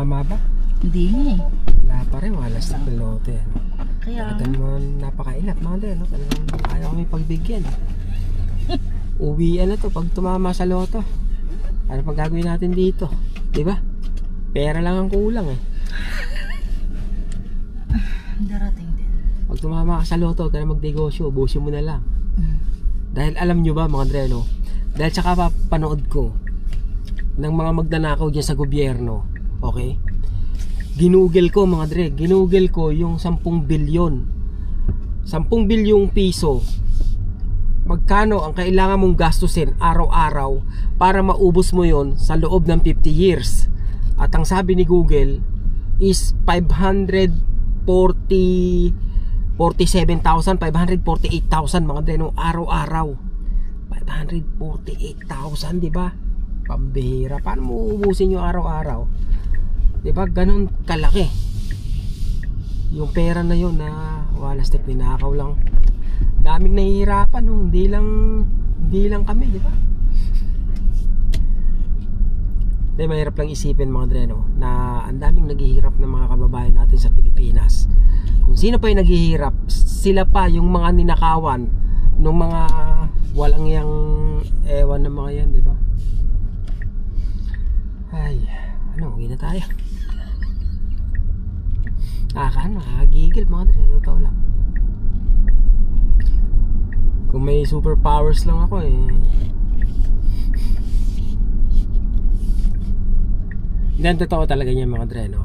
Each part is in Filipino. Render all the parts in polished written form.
Tumama ba? Hindi nga eh. Wala pa rin, walas na pilote. Ano? Kaya Ito naman napakainap mga dre, no? Talagang ayaw kami pagbigyan. Uwian na to pag tumama sa loto. Ano pang gagawin natin dito? Diba? Pera lang ang kulang eh. darating din. Pag tumama ka sa loto, huwag ka na magnegosyo, ubusin mo na lang. Dahil alam nyo ba mga dre, no? Dahil sa kapapanood ko ng mga magnanakaw dyan sa gobyerno, okay? Ginugel ko mga dre, ginugel ko yung 10 bilyon 10 bilyong piso. Magkano ang kailangan mong gastusin araw-araw para maubos mo yon sa loob ng 50 years? At ang sabi ni Google is 547,000, 548,000 mga dre, no? Araw-araw 548,000, di ba? Pambihira. Paano mo uubusin yung araw-araw? Diba ganun kalaki yung pera na yun na walas tek ninakaw lang. Daming nahihirapan, no? Hindi lang kami, diba? Dahil mahirap lang isipin mga dre, no? Na ang daming naghihirap ng mga kababayan natin sa Pilipinas. Kung sino pa yung naghihirap, sila pa yung mga ninakawan ng mga walang yang ewan ng mga yan, diba? Ay, ano, uwi na tayo. Nakagigil mga dre, totoo lang. Kung may superpowers lang ako eh. Hindi, totoo talaga niya mga dre, no?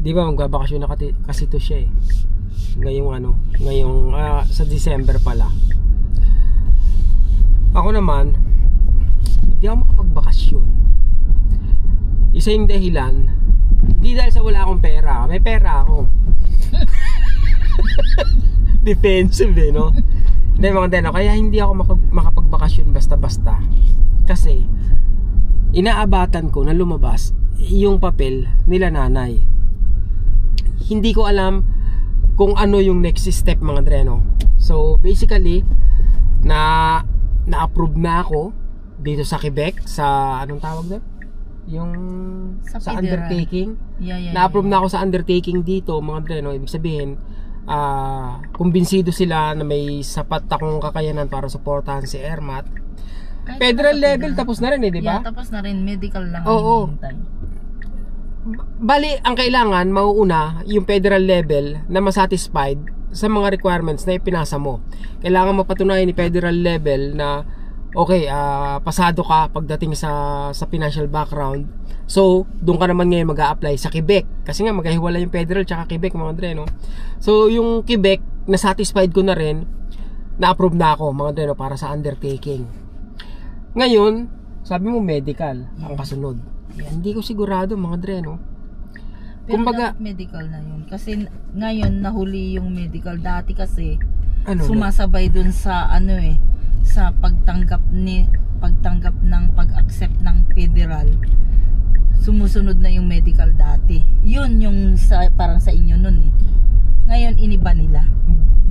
Di ba magbabakasyon na kasi to siya eh. Ngayong sa December pala. Ako naman, hindi ako makapagbakasyon. Isa yung dahilan, hindi dahil sa wala akong pera. May pera ako. Defensive eh, no? Hindi mga deno, kaya hindi ako makapagbakasyon basta-basta. Kasi inaabatan ko na lumabas yung papel nila nanay. Hindi ko alam kung ano yung next step mga dreno. So basically na-approve na ako dito sa Quebec, sa anong tawag doon? Yung sa undertaking. Na-approve na ako sa undertaking dito mga dreno. Ibig sabihin kumbinsido sila na may sapat akong kakayanan para suportahan si Ermat. Federal level tapos na rin eh, di ba? Yeah, tapos na rin, medical lang. Oo. Bali, ang kailangan mauuna yung federal level na masatisfied sa mga requirements na ipinasa mo. Kailangan mapatunayan ni federal level na okay, pasado ka pagdating sa financial background. So, doon ka naman ngayon mag-a-apply sa Quebec. Kasi nga magkahiwala yung federal tsaka Quebec mga dre, no? So, yung Quebec, na-satisfied ko na rin, na-approve na ako mga dre, no, para sa undertaking. Ngayon, sabi mo medical ang kasunod. Hindi ko sigurado mga dre, no? Pero kumbaga, medical na yun. Kasi ngayon nahuli yung medical. Dati kasi sumasabay dun sa sa pagtanggap ng pag-accept ng federal. Sumusunod na yung medical dati. Yun yung parang sa inyo nun eh. Ngayon iniba nila.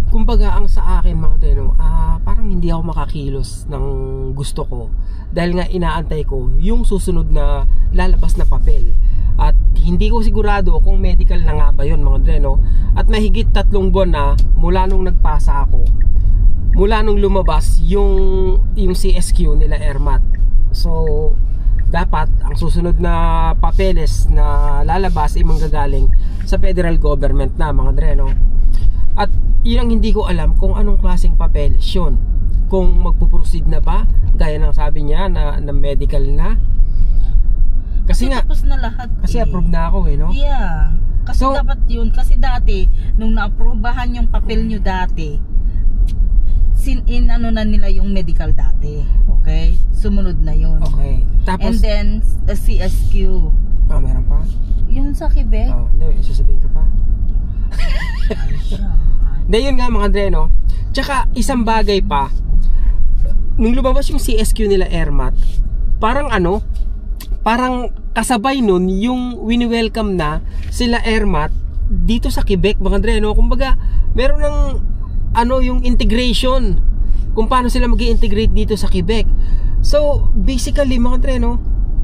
Kumbaga ang sa akin mga dre, no, parang hindi ako makakilos ng gusto ko dahil nga inaantay ko yung susunod na lalabas na papel. At hindi ko sigurado kung medical na nga ba yun mga dre, no? At mahigit 3 buwan na mula nung nagpasa ako, mula nung lumabas yung CSQ nila Ermat. So dapat ang susunod na papeles na lalabas ay manggagaling sa federal government na mga dre, no? At yun ang hindi ko alam kung anong klaseng papeles yun. Kung magpuproceed na ba, gaya ng sabi niya na medical na. Kasi nga tapos na lahat. Kasi approve na ako eh, no? Yeah. Kasi so, dapat yun. Kasi dati, nung na-approvehan yung papel nyo dati, na nila yung medical dati. Okay? Sumunod na yun. Okay. Tapos, and then, CSQ. Meron pa? Yung sa Quebec? Hindi, sasabihin ka pa. Hindi, yun nga mga dre, no? Tsaka, isang bagay pa, nung lumabas yung CSQ nila Ermat, parang parang kasabay nun yung wini-welcome na sila Ermat dito sa Quebec mga dre, no? Kumbaga meron ng yung integration kung paano sila mag-i-integrate dito sa Quebec. So basically mga dre, no,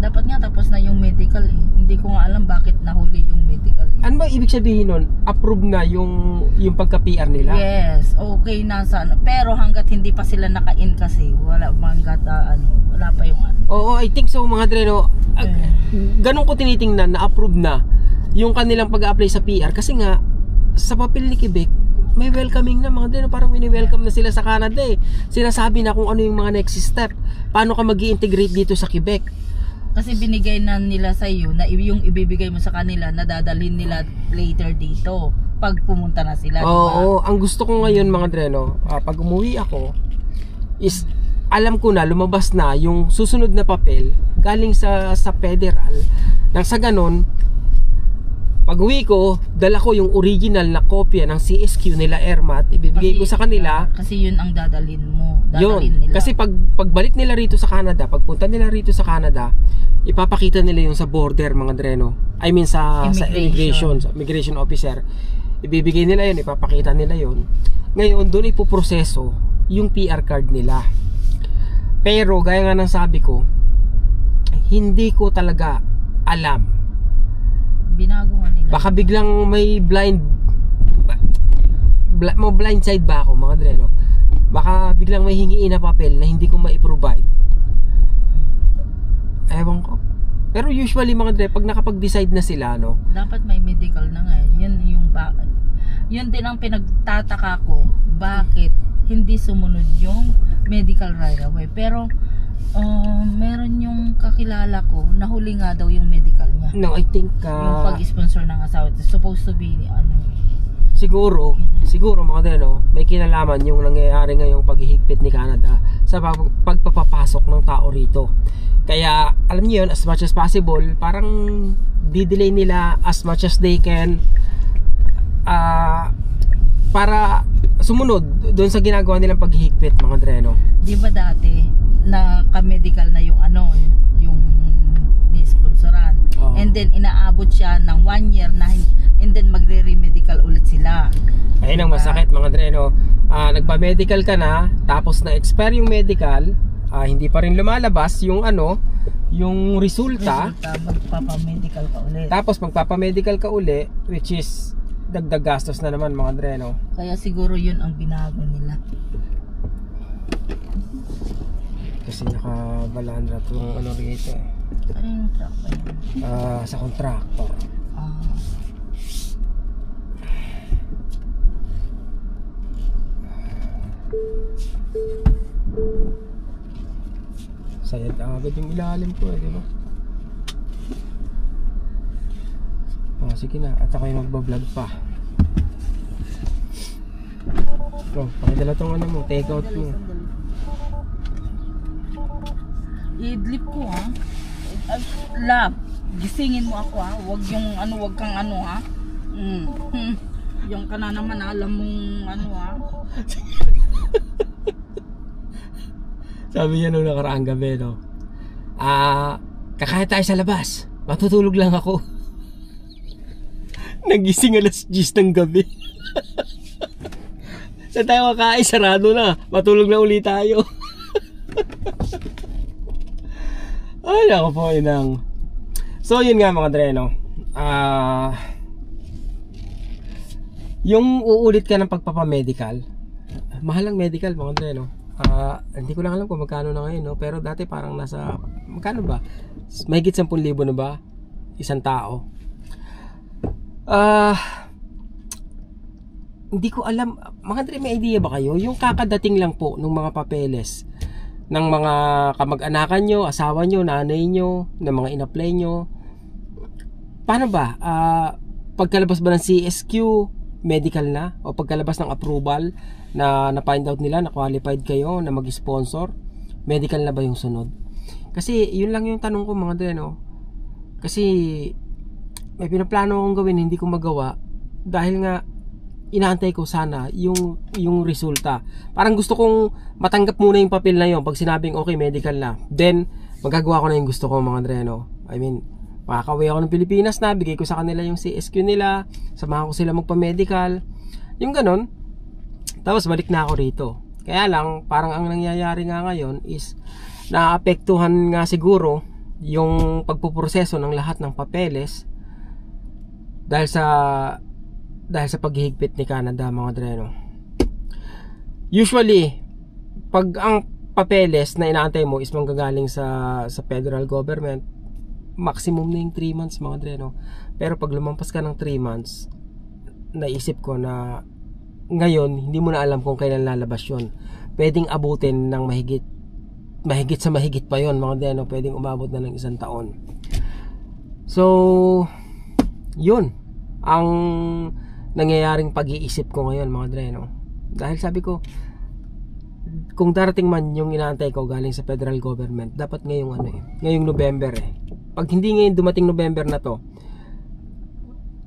Dapat nga tapos na yung medical eh. Hindi ko nga alam bakit nahuli yung medical eh. Ano ba ibig sabihin nun? Approve na yung pagka-PR nila? Yes, okay na sana. Pero hanggat hindi pa sila naka-in kasi, wala pa yung ano. Oo, I think so mga dreno. Ganun ko tinitingnan na approve na yung kanilang pag-apply sa PR kasi nga sa papel ni Quebec may welcoming na mga dreno, parang wini-welcome na sila sa Canada eh. Sinasabi na kung ano yung mga next step. Paano ka mag-i-integrate dito sa Quebec? Kasi binigay na nila sa iyo na yung ibibigay mo sa kanila na dadalhin nila later dito pag pumunta na sila. Oo, ang gusto ko ngayon mga dreno, pag umuwi ako is alam ko na lumabas na yung susunod na papel galing sa federal. Nang sa ganon, pag uwi ko, dala ko yung original na kopya ng CSQ nila Airmat, ibibigay ko sa kanila. Kasi yun ang dadalhin mo. Nila. Kasi pagbalik nila rito sa Canada, pagpunta nila rito sa Canada, ipapakita nila yung sa border mga dreno. I mean sa immigration, sa immigration officer. Ibibigay nila yun, ipapakita nila yun. Ngayon, doon ipoproseso yung PR card nila. Pero, gaya nga ng sabi ko, hindi ko talaga alam. Binago nga nila. Baka biglang may blind side ba ako mga dreno? Baka biglang may hingiin na papel na hindi ko ma-provide. Ewan ko. Pero usually mga dreno, pag nakapag-decide na sila, no? Dapat may medical na nga. Yun din ang pinagtataka ko. Bakit hindi sumunod yung medical right away? Pero meron yung kakilala ko, nahuli nga daw yung medical niya. No, I think yung pag-sponsor ng asawa, it's supposed to be siguro mga dreno, may kinalaman yung nangyayari ngayong paghihigpit ni Canada sa pagpapapasok ng tao rito. Kaya alam niyo yun, as much as possible, parang di-delay nila as much as they can para sumunod doon sa ginagawa nilang paghihigpit mga dreno. Di ba dati na ka-medical na yung yung ni-sponsoran. And then inaabot siya ng 1 year na and then magre-remedical ulit sila. Ayun ang masakit mga dreno. Nagpa-medical ka na, tapos na-expire yung medical, hindi pa rin lumalabas yung yung resulta. Magpapa-medical ka ulit. Tapos magpapa-medical ka ulit, which is dagdag gastos na naman mga dreno. Kaya siguro yun ang binago nila. Kasi nakabalandra itong rito eh. Ano yung truck ba yan? Sa contractor. Sayad agad yung ilalim ko eh, di ba? Sige na, at ako'y magbablog pa. Pakidala tong mo, take out mo. I-idlip ko ha. Lab, gisingin mo ako ha. Wag yung wag kang ha. Yung ka na naman alam mong ha. Sabi niya nung nakaraang gabi, no? Kakain tayo sa labas. Matutulog lang ako. Nagising alas 10 ng gabi. Saan tayo kakain? Sarado na. Matulog na ulit tayo. Ay, ako po, inang. So, yun nga mga dreno. Yung uulit ka ng pagpapamedical, mahal ang medical mga dreno. Hindi ko lang alam kung magkano na ngayon, no? Pero dati parang nasa, magkano ba? Mahigit 10,000 na ba? Isang tao. Hindi ko alam. Mga dreno, may idea ba kayo? Yung kakadating lang po ng mga papeles ng mga kamag-anakan nyo, asawa nyo, nanay nyo, ng mga in-apply nyo, paano ba? Pagkalabas ba ng CSQ, medical na? O pagkalabas ng approval na na-find out nila na qualified kayo na mag-sponsor, medical na ba yung sunod? Kasi yun lang yung tanong ko mga dreno. Kasi may pinaplano akong gawin, hindi ko magawa dahil nga inaantay ko sana yung resulta. Parang gusto kong matanggap muna yung papel na yun pag sinabing okay, medical na. Then, magagawa ko na yung gusto ko mga dreno. I mean, makakauwi ako ng Pilipinas na, bigay ko sa kanila yung CSQ nila, samahan ko sila magpa-medical. Yung ganon. Tapos balik na ako rito. Kaya lang, parang ang nangyayari nga ngayon is naapektuhan nga siguro yung pagpuproseso ng lahat ng papeles dahil sa paghihigpit ni Canada, mga dreno. Usually pag ang papeles na inaantay mo is manggagaling sa federal government, maximum na yung 3 months, mga dreno. Pero pag lumampas ka ng 3 months, naisip ko na ngayon hindi mo na alam kung kailan lalabas yun. Pwedeng abutin ng mahigit sa mahigit pa yon, mga dreno. Pwedeng umabot na ng 1 taon. So yun ang nangyayaring pag-iisip ko ngayon, mga dreno. Dahil sabi ko, kung darating man yung inaantay ko galing sa federal government, dapat ngayong ngayong November Pag hindi ngayon dumating November na to,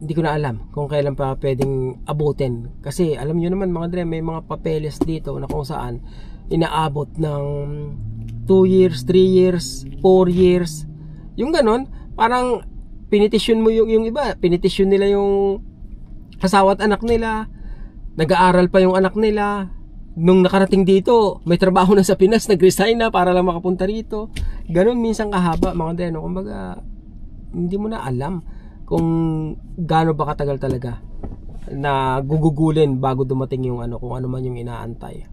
hindi ko na alam kung kailan pa pwedeng abutin. Kasi alam nyo naman, mga dre, may mga papeles dito na kung saan inaabot ng 2 years, 3 years, 4 years. Yung ganon, parang pinitisyon mo yung iba, pinitisyon nila yung asawa at anak nila, nag-aaral pa yung anak nila. Nung nakarating dito, may trabaho na sa Pinas, nag-resign na para lang makapunta rito. Ganon minsan kahaba, mga dre, no? Kumbaga, hindi mo na alam kung gaano ba katagal talaga na gugugulin bago dumating yung kung ano man yung inaantay.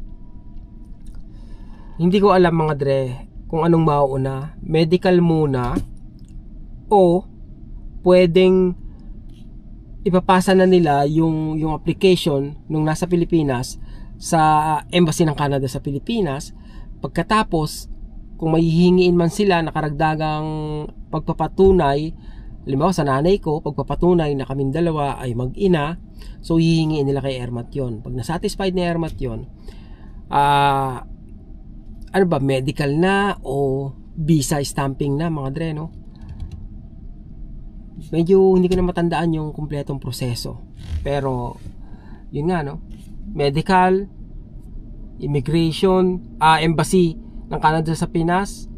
Hindi ko alam, mga dre, kung anong mauuna, medical muna o pwedeng ipapasa na nila yung application nung nasa Pilipinas sa Embassy ng Canada sa Pilipinas. Pagkatapos, kung mahihingiin man sila na karagdagang pagpapatunay, halimbawa sa nanay ko, pagpapatunay na kaming dalawa ay mag-ina, so hihingiin nila kay Ermat yun. Pag nasatisfied ni Ermat yun, ano ba, medical na o visa stamping na, mga dre, no? Medyo hindi ko na matandaan yung kumpletong proseso, pero yun nga, no? Medical, immigration, embassy ng Canada sa Pinas,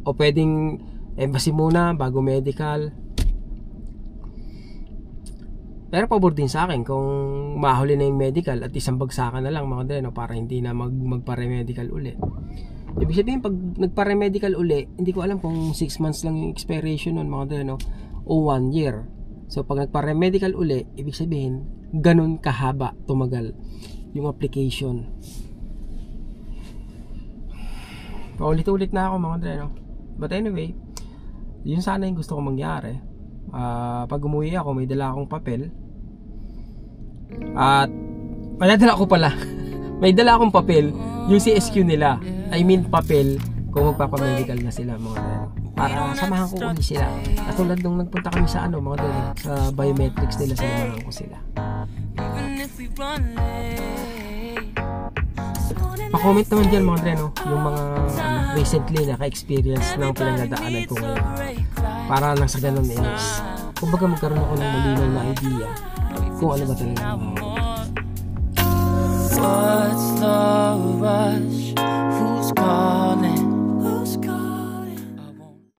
o pwedeng embassy muna bago medical. Pero pabor din sa akin kung mahuli na yung medical at isang bagsakan na lang, mga dre, no? Para hindi na magpa-remedical uli. Ibig sabihin, pag nagpa-remedical uli, hindi ko alam kung 6 months lang yung expiration nun, mga dre, no? O 1 year. So pag nagpa-remedical uli, ibig sabihin ganun kahaba tumagal yung application. Paulit-ulit na ako, mga dre, no? But anyway, yun sana yung gusto ko mangyari. Pag umuwi ako, may dala akong papel. At may dala akong papel, yung CSQ nila. I mean papel kung magpapamedical na sila, mga dre, no? Para samahan ko ulit sila. Katulad nung nagpunta kami sa mga dre, sa biometrics nila, samahan ko sila. Pa-comment naman dyan, mga dre, no? Yung mga recently naka-experience ng pinagdadaanan ko ngayon, para lang sa ganun is kumbaga magkaroon ako ng malinaw na idea kung ano ba talaga ang mga. What's the rush?